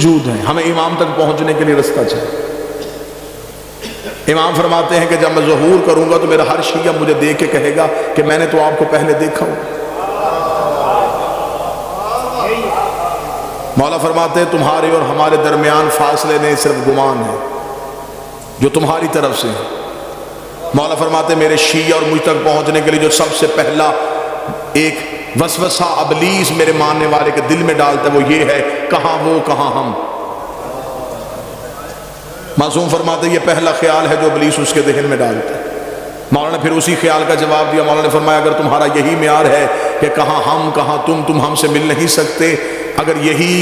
موجود ہیں، ہمیں امام تک پہنچنے کے لیے رستہ چاہیے۔ امام فرماتے ہیں کہ جب میں ظہور کروں گا تو میرا ہر شیعہ مجھے دیکھ کے کہے گا کہ میں نے تو آپ کو پہلے دیکھا ہوں۔ مولا فرماتے ہیں تمہارے اور ہمارے درمیان فاصلے نہیں، صرف گمان ہے جو تمہاری طرف سے ہے۔ مولا فرماتے ہیں میرے شیعہ اور مجھ تک پہنچنے کے لیے جو سب سے پہلا ایک وسوسہ ابلیس میرے ماننے والے کے دل میں ڈالتا ہے وہ یہ ہے، کہاں وہ کہاں ہم۔ معصوم فرماتے ہیں یہ پہلا خیال ہے جو ابلیس اس کے ذہن میں ڈالتا ہے۔ مولا نے پھر اسی خیال کا جواب دیا، مولا نے فرمایا اگر تمہارا یہی معیار ہے کہ کہاں ہم کہاں تم ہم سے مل نہیں سکتے، اگر یہی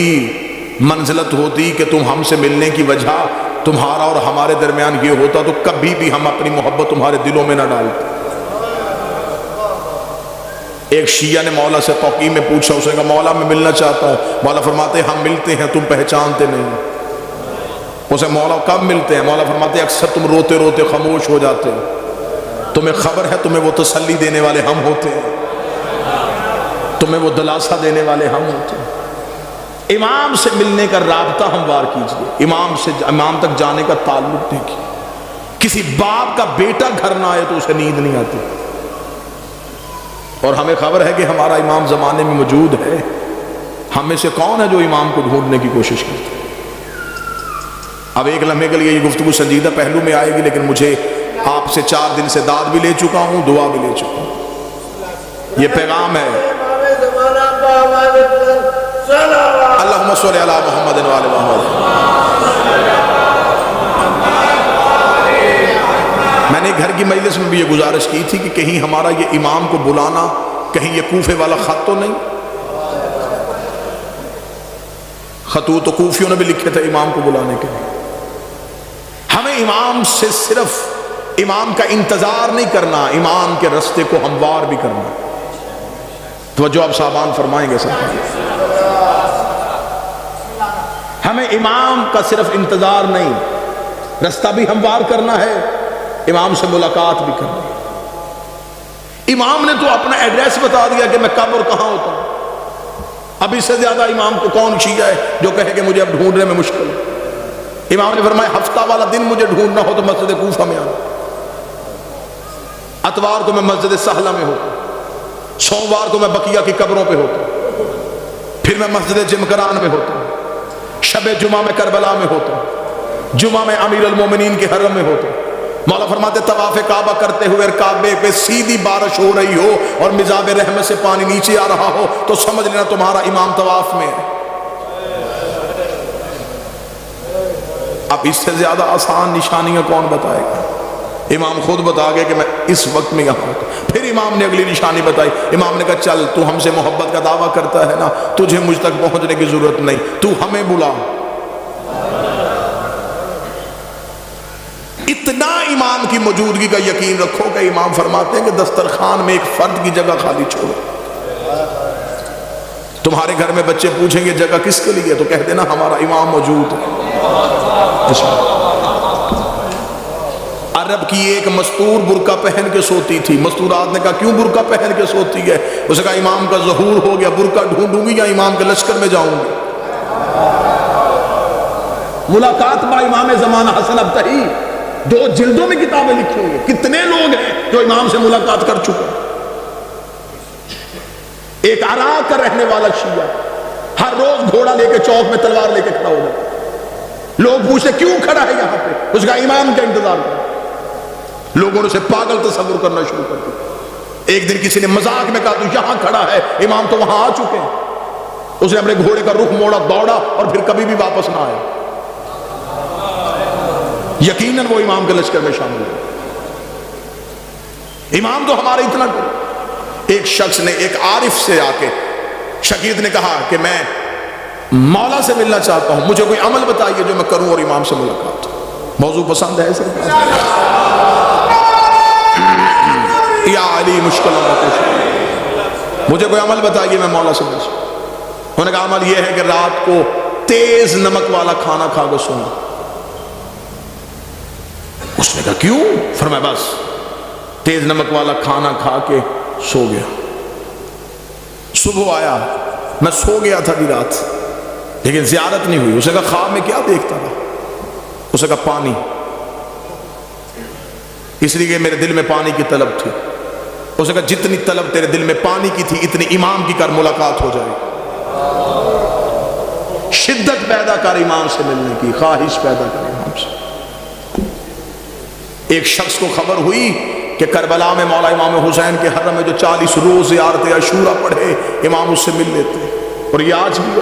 منزلت ہوتی کہ تم ہم سے ملنے کی وجہ تمہارا اور ہمارے درمیان یہ ہوتا تو کبھی بھی ہم اپنی محبت تمہارے دلوں میں نہ ڈالتے۔ ایک شیعہ نے مولا سے توقیع میں پوچھا، اس نے کہا مولا میں ملنا چاہتا ہوں۔ مولا فرماتے ہیں ہم ملتے ہیں، تم پہچانتے نہیں۔ اسے مولا کب ملتے ہیں؟ مولا فرماتے ہیں اکثر تم روتے روتے خاموش ہو جاتے ہو، تمہیں خبر ہے تمہیں وہ تسلی دینے والے ہم ہوتے ہیں، تمہیں وہ دلاسہ دینے والے ہم ہوتے ہیں۔ امام سے ملنے کا رابطہ ہموار کیجئے، امام تک جانے کا تعلق دیکھیے۔ کسی باپ کا بیٹا گھر نہ آئے تو اسے نیند نہیں آتی، اور ہمیں خبر ہے کہ ہمارا امام زمانے میں موجود ہے۔ ہم میں سے کون ہے جو امام کو ڈھونڈنے کی کوشش کرتے ہیں؟ اب ایک لمحے کے لیے یہ گفتگو سنجیدہ پہلو میں آئے گی، لیکن مجھے آپ سے 4 دن سے داد بھی لے چکا ہوں، دعا بھی لے چکا ہوں۔ یہ پیغام ہے اللہم صلی علی محمد و آل محمد۔ میں نے گھر کی مجلس میں بھی یہ گزارش کی تھی کہ کہیں ہمارا یہ امام کو بلانا کہیں یہ کوفے والا خط تو نہیں؟ خطوط تو کوفیوں نے بھی لکھے تھے امام کو بلانے کے لیے۔ ہمیں امام سے صرف امام کا انتظار نہیں کرنا، امام کے رستے کو ہموار بھی کرنا۔ توجہ آپ صاحبان فرمائیں گے سب۔ ہمیں امام کا صرف انتظار نہیں، رستہ بھی ہموار کرنا ہے، امام سے ملاقات بھی کرنی ہے۔ امام نے تو اپنا ایڈریس بتا دیا کہ میں کب اور کہاں ہوتا ہوں۔ اب اس سے زیادہ امام کو کون شیعہ ہے جو کہے کہ مجھے اب ڈھونڈنے میں مشکل ہے؟ امام نے فرمایا ہفتہ والا دن مجھے ڈھونڈنا ہو تو مسجد کوفہ میں آنا، اتوار کو میں مسجد سہلہ میں ہوتا ہوں، سوموار کو میں بقیہ کی قبروں پہ ہوتا ہوں، پھر میں مسجد جمکران میں ہوتا ہوں، شب جمعہ میں کربلا میں ہوتا ہوں، جمعہ میں امیر المومنین کے حرم میں ہوتا ہوں۔ مولا فرماتے طواف کعبہ کرتے ہوئے کعبے پہ سیدھی بارش ہو رہی ہو اور مزاب رحمت سے پانی نیچے آ رہا ہو تو سمجھ لینا تمہارا امام طواف میں ہے۔ اب اس سے زیادہ آسان نشانیاں کون بتائے گا؟ امام خود بتا گئے کہ میں اس وقت میں یہاں ہوں۔ پھر امام نے اگلی نشانی بتائی، امام نے کہا چل تو ہم سے محبت کا دعویٰ کرتا ہے نا، تجھے مجھ تک پہنچنے کی ضرورت نہیں، تو ہمیں بلا۔ اتنا امام کی موجودگی کا یقین رکھو کہ امام فرماتے ہیں کہ دسترخوان میں ایک فرد کی جگہ خالی چھوڑو۔ تمہارے گھر میں بچے پوچھیں گے جگہ کس کے لیے تو کہہ دینا ہمارا امام موجود ہے۔ عرب کی ایک مستور برقع پہن کے سوتی تھی، مستورات نے کہا کیوں برقع پہن کے سوتی ہے؟ اس نے کہا امام کا ظہور ہو گیا، برقع ڈھونڈوں گی یا امام کے لشکر میں جاؤں گی؟ ملاقات با امام زمانہ حسن ابتہی 2 جلدوں میں کتابیں لکھی ہوئی ہیں۔ کتنے لوگ ہیں جو امام سے ملاقات کر چکے؟ ایک عراق کا رہنے والا شیعہ ہر روز گھوڑا لے کے چوک میں تلوار لے کے کھڑا ہو جاتا، لوگ پوچھتے کیوں کھڑا ہے یہاں پہ؟ اس کا امام کا انتظار کرتا۔ لوگوں نے اسے پاگل تصور کرنا شروع کر دیا۔ ایک دن کسی نے مذاق میں کہا تو یہاں کھڑا ہے، امام تو وہاں آ چکے ہیں۔ اس نے اپنے گھوڑے کا رخ موڑا، دوڑا اور پھر کبھی بھی واپس نہ آیا۔ یقیناً وہ امام کے لشکر میں شامل ہے۔ امام تو ہمارا اتنا کرے۔ ایک شخص نے ایک عارف سے آ کے شقیق نے کہا کہ میں مولا سے ملنا چاہتا ہوں، مجھے کوئی عمل بتائیے جو میں کروں اور امام سے ملاقات ہو۔ موضوع پسند ہے سر؟ یا علی مشکل مجھے کوئی عمل بتائیے میں مولا سے مل سکوں۔ انہوں نے کہا عمل یہ ہے کہ رات کو تیز نمک والا کھانا کھا کے سونا۔ اس نے کہا کیوں؟ فرمایا بس تیز نمک والا کھانا کھا کے سو گیا، صبح آیا میں سو گیا تھا رات، لیکن زیارت نہیں ہوئی. اسے کہا خواب میں کیا دیکھتا تھا؟ اسے کہا پانی. اس لیے کہ میرے دل میں پانی کی طلب تھی. اسے کہا جتنی طلب تیرے دل میں پانی کی تھی اتنی امام کی کر ملاقات ہو جائے. شدت پیدا کر امام سے ملنے کی، خواہش پیدا کر امام سے. ایک شخص کو خبر ہوئی کہ کربلا میں مولا امام حسین کے حرم میں جو 40 روز زیارت عاشورہ پڑھے امام اس سے مل لیتے. اور یہ آج بھی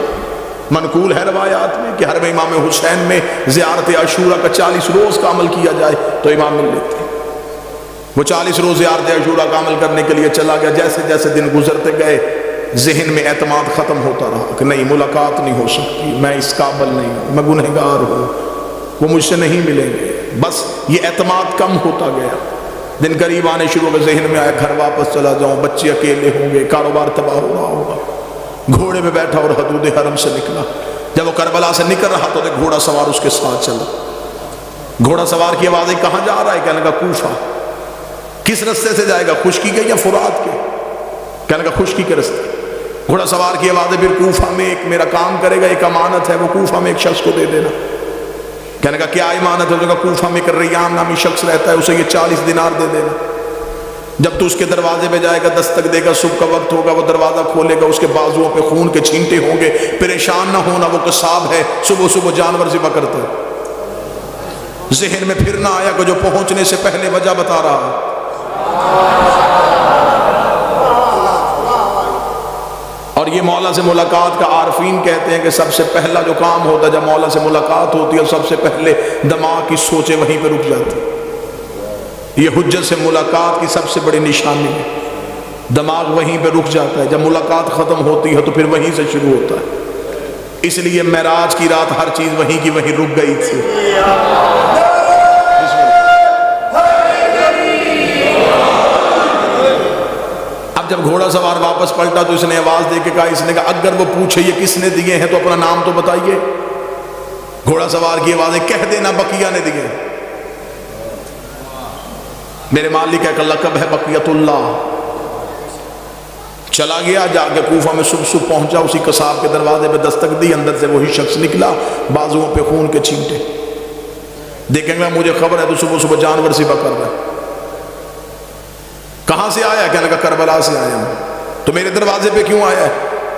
منقول ہے روایات میں کہ حرم امام حسین میں زیارت عاشورہ کا 40 روز کا عمل کیا جائے تو امام مل لیتے. وہ 40 روز زیارت عاشورہ کا عمل کرنے کے لیے چلا گیا. جیسے جیسے دن گزرتے گئے ذہن میں اعتماد ختم ہوتا رہا کہ نہیں ملاقات نہیں ہو سکتی، میں اس قابل نہیں ہوں، میں گنہگار ہوں، وہ مجھ سے نہیں ملیں گے. بس یہ اعتماد کم ہوتا گیا. دن قریب آنے شروع ہو گئے. ذہن میں آیا گھر واپس چلا جاؤں، بچے اکیلے ہوں گے، کاروبار تباہ ہو رہا ہوگا. گھوڑے میں بیٹھا اور حدود حرم سے نکلا. جب وہ کربلا سے نکل رہا تو ایک گھوڑا سوار اس کے ساتھ چلا. گھوڑا سوار کی آواز کہاں جا رہا ہے؟ کہنے لگا کوفہ. کس رستے سے جائے گا؟ خشکی کے یا فرات کے؟ کہنے لگا خشکی کے رستے. گھوڑا سوار کی آواز پھر کوفہ میں ایک میرا کام کرے گا، ایک امانت ہے، وہ کوفہ میں ایک شخص کو دے دینا. کہنے لگا کیا امانت ہے؟ کہا کوفہ میں ایک ریان نامی شخص رہتا ہے، اسے یہ 40 دینار دے دینا. جب تو اس کے دروازے پہ جائے گا، دستک دے گا، صبح کا وقت ہوگا، وہ دروازہ کھولے گا، اس کے بازوؤں پہ خون کے چھینٹے ہوں گے. پریشان نہ ہونا، وہ قصاب ہے، صبح صبح جانور ذبح کرتا ہے. ذہن میں پھر نہ آیا کہ جو پہنچنے سے پہلے وجہ بتا رہا ہے. اور یہ مولا سے ملاقات کا عارفین کہتے ہیں کہ سب سے پہلا جو کام ہوتا ہے جب مولا سے ملاقات ہوتی ہے، سب سے پہلے دماغ کی سوچیں وہیں پہ رک جاتی. یہ حجت سے ملاقات کی سب سے بڑی نشانی ہے. دماغ وہیں پہ رک جاتا ہے. جب ملاقات ختم ہوتی ہے تو پھر وہیں سے شروع ہوتا ہے. اس لیے معراج کی رات ہر چیز وہیں کی وہیں رک گئی تھی. اب جب گھوڑا سوار واپس پلٹا تو اس نے آواز دے کے کہا، اس نے کہا اگر وہ پوچھے یہ کس نے دیے ہیں تو اپنا نام تو بتائیے. گھوڑا سوار کی آواز کہہ دینا بقیہ نے دیے. میرے مالک کا لقب ہے بقیت اللہ. چلا گیا، جا کے کوفہ میں صبح پہنچا. اسی قصاب کے دروازے پہ دستک دی، اندر سے وہی شخص نکلا، بازوؤں پہ خون کے چھینٹے. دیکھیں گے مجھے خبر ہے تو صبح صبح جانور ذبح کر رہا ہے. کہاں سے آیا؟ کہنے لگا کربلا سے آیا ہوں. تو میرے دروازے پہ کیوں آیا ہے؟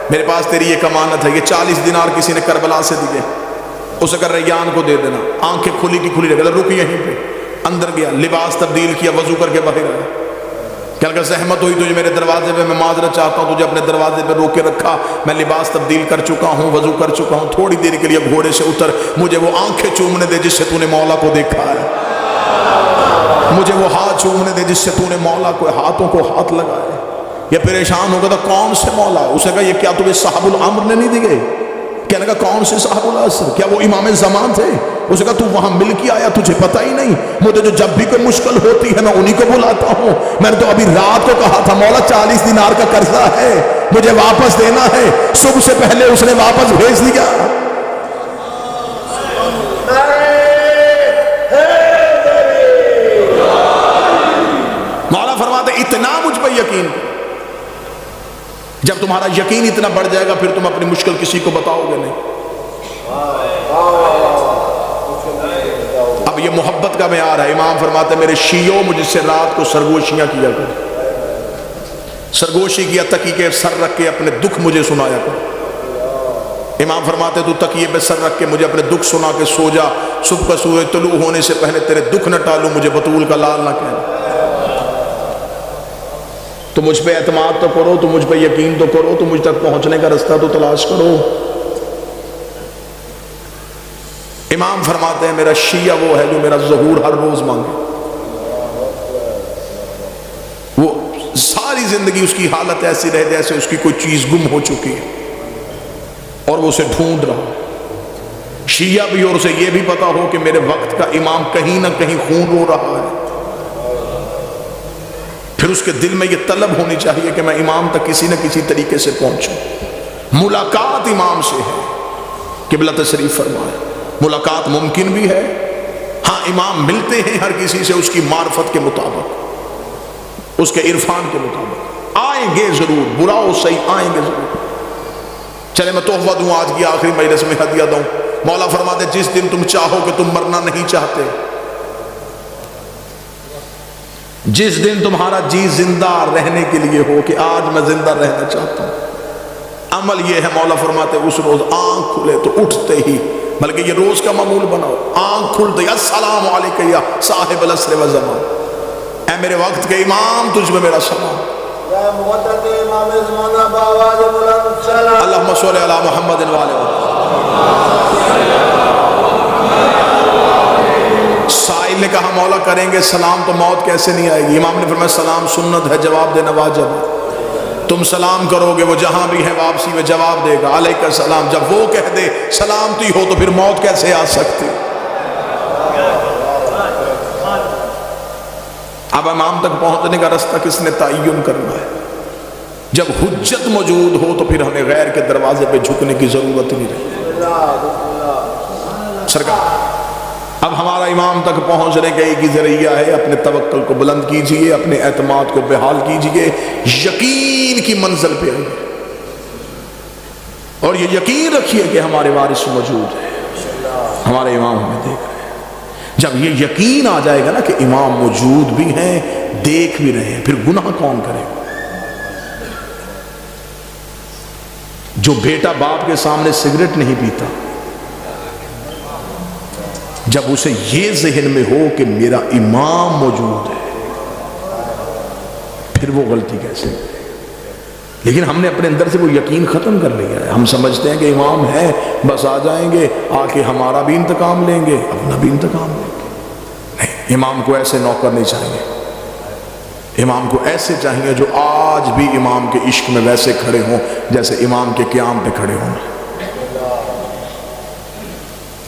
میرے پاس تیری ایک امانت ہے، یہ 40 دینار کسی نے کربلا سے دیے، اسے کر ریان کو دے دینا. آنکھیں کھلی کی کھلی رکھ، رک یہیں پہ. اندر گیا، لباس تبدیل کیا، وضو کر کے باہر آیا. کہنے لگا زحمت ہوئی تجھے میرے دروازے پہ، میں معذرت چاہتا ہوں، تجھے اپنے دروازے پہ روکے رکھا. میں لباس تبدیل کر چکا ہوں، وضو کر چکا ہوں. تھوڑی دیر کے لیے گھوڑے سے اتر، مجھے وہ آنکھیں چومنے دے جس سے تو نے مولا کو دیکھا ہے. مجھے وہ ہاتھ چومنے دے جس سے تو نے مولا کو ہاتھوں کو ہاتھ لگائے. یہ پریشان ہو گیا تھا کون سے مولا؟ اسے کہا یہ کیا تمہیں صاحب الامر نے نہیں دیے؟ کہنے لگا کون سے صاحب العصر؟ کیا وہ امام زمان تھے؟ اسے کہا تو وہاں مل کے آیا، تجھے پتہ ہی نہیں؟ مجھے جو جب بھی کوئی مشکل ہوتی ہے میں انہی کو بلاتا ہوں. میں نے تو ابھی رات کو کہا تھا مولا 40 دینار کا قرضہ ہے، مجھے واپس دینا ہے. صبح سے پہلے اس نے واپس بھیج دیا. مولا فرماتے اتنا مجھ پہ یقین. جب تمہارا یقین اتنا بڑھ جائے گا پھر تم اپنی مشکل کسی کو بتاؤ گے نہیں. اب یہ محبت کا معیار ہے. امام فرماتے میرے شیعوں مجھ سے رات کو سرگوشیاں کیا کرو. سرگوشی کیا تکیے کے سر رکھ کے اپنے دکھ مجھے سنایا کرو. امام فرماتے تو تکیے پہ سر رکھ کے مجھے اپنے دکھ سنا کے سو جا. صبح کا سورج طلوع ہونے سے پہلے تیرے دکھ نہ ٹالوں، مجھے بطول کا لال نہ کہنا. تو مجھ پہ اعتماد تو کرو، تو مجھ پہ یقین تو کرو، تو مجھ تک پہنچنے کا رستہ تو تلاش کرو. امام فرماتے ہیں میرا شیعہ وہ ہے جو میرا ظہور ہر روز مانگے. وہ ساری زندگی اس کی حالت ایسی رہے جیسے اس کی کوئی چیز گم ہو چکی ہے اور وہ اسے ڈھونڈ رہا. شیعہ بھی اور اسے یہ بھی پتا ہو کہ میرے وقت کا امام کہیں نہ کہیں خون رو رہا ہے. پھر اس کے دل میں یہ طلب ہونی چاہیے کہ میں امام تک کسی نہ کسی طریقے سے پہنچوں. ملاقات امام سے ہے. قبلہ تشریف فرمائے ملاقات ممکن بھی ہے. ہاں امام ملتے ہیں ہر کسی سے اس کی معرفت کے مطابق، اس کے عرفان کے مطابق. آئیں گے ضرور، برا ہو صحیح آئیں گے ضرور. چلے میں تحفہ دوں آج کی آخری مجلس میں ہدیہ دوں. مولا فرماتے جس دن تم چاہو کہ تم مرنا نہیں چاہتے، جس دن تمہارا جی زندہ رہنے کے لیے ہو کہ آج میں زندہ رہنا چاہتا ہوں، عمل یہ ہے مولا فرماتے اس روز آنکھ کھلے تو اٹھتے ہی، بلکہ یہ روز کا معمول بناؤ، آنکھ کھلتے ہی السلام علیکم یا صاحب العصر والزمان، اے میرے وقت کے امام تجھ میں میرا سلام. اللہم صلی علی محمد وعلی سائل نے کہا مولا کریں گے سلام تو موت کیسے نہیں آئے گی؟ امام نے فرمایا سلام سنت ہے، جواب دینا واجب ہے. تم سلام کرو گے وہ جہاں بھی ہے واپسی میں جواب دے گا علیکہ السلام. جب وہ کہہ دے سلامتی ہو تو پھر موت کیسے آ سکتی؟ اب امام تک پہنچنے کا رستہ کس نے تعین کرنا ہے؟ جب حجت موجود ہو تو پھر ہمیں غیر کے دروازے پہ جھکنے کی ضرورت نہیں رہی. سرکار اب ہمارا امام تک پہنچنے کا ایک ہی ذریعہ ہے، اپنے توکل کو بلند کیجئے، اپنے اعتماد کو بحال کیجئے، یقین کی منزل پہ آئیے اور یہ یقین رکھیے کہ ہمارے وارث موجود ہے، ہمارے امام ہمیں دیکھ رہے ہیں. جب یہ یقین آ جائے گا نا کہ امام موجود بھی ہیں دیکھ بھی رہے ہیں، پھر گناہ کون کرے گا؟ جو بیٹا باپ کے سامنے سگریٹ نہیں پیتا، جب اسے یہ ذہن میں ہو کہ میرا امام موجود ہے، پھر وہ غلطی کیسے؟ لیکن ہم نے اپنے اندر سے وہ یقین ختم کر لیا ہے. ہم سمجھتے ہیں کہ امام ہے بس آ جائیں گے، آ کے ہمارا بھی انتقام لیں گے، اپنا بھی انتقام لیں گے. نہیں، امام کو ایسے نوکر نہیں چاہیے. امام کو ایسے چاہیے جو آج بھی امام کے عشق میں ویسے کھڑے ہوں جیسے امام کے قیام پہ کھڑے ہوں.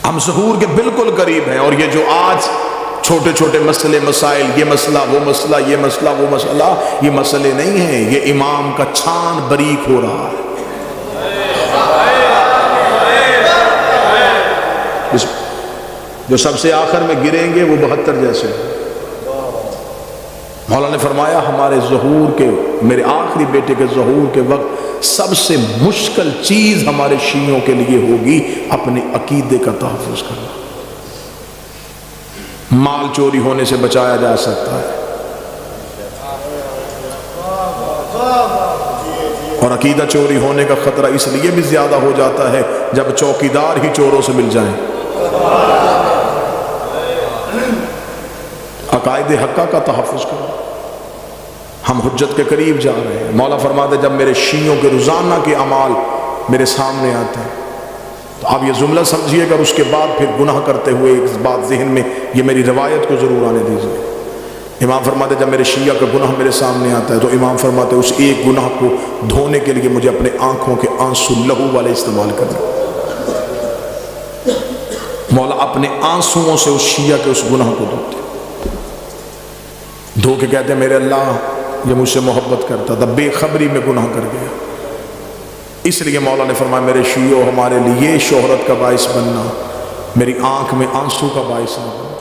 ہم ظہور کے بالکل قریب ہیں، اور یہ جو آج چھوٹے چھوٹے مسئلے مسائل، یہ مسئلہ وہ مسئلہ، یہ مسئلہ وہ مسئلہ، یہ مسئلے نہیں ہیں، یہ امام کا چھان باریک ہو رہا ہے. جو سب سے آخر میں گریں گے وہ 72 جیسے. مولا نے فرمایا ہمارے ظہور کے، میرے آخری بیٹے کے ظہور کے وقت سب سے مشکل چیز ہمارے شیعوں کے لیے ہوگی اپنے عقیدے کا تحفظ کرنا. مال چوری ہونے سے بچایا جا سکتا ہے، اور عقیدہ چوری ہونے کا خطرہ اس لیے بھی زیادہ ہو جاتا ہے جب چوکیدار ہی چوروں سے مل جائیں. عقائد حقہ کا تحفظ کرو. ہم حجت کے قریب جا رہے ہیں. مولا فرماتے جب میرے شیعوں کے روزانہ کے اعمال میرے سامنے آتے ہیں تو آپ یہ جملہ سمجھیے گا، اس کے بعد پھر گناہ کرتے ہوئے ایک بات ذہن میں یہ میری روایت کو ضرور آنے دیجیے. امام فرماتے جب میرے شیعہ کا گناہ میرے سامنے آتا ہے تو امام فرماتے اس ایک گناہ کو دھونے کے لیے مجھے اپنے آنکھوں کے آنسو لہو والے استعمال کرنا. مولا اپنے آنسوؤں سے اس شیعہ کے اس گناہ کو دھوتے، دھو کے کہتے ہیں میرے اللہ یہ مجھ سے محبت کرتا تھا، بے خبری میں گناہ کر گیا. اس لیے مولا نے فرمایا میرے شیعوں ہمارے لیے شہرت کا باعث بننا، میری آنکھ میں آنسو کا باعث نہ بننا.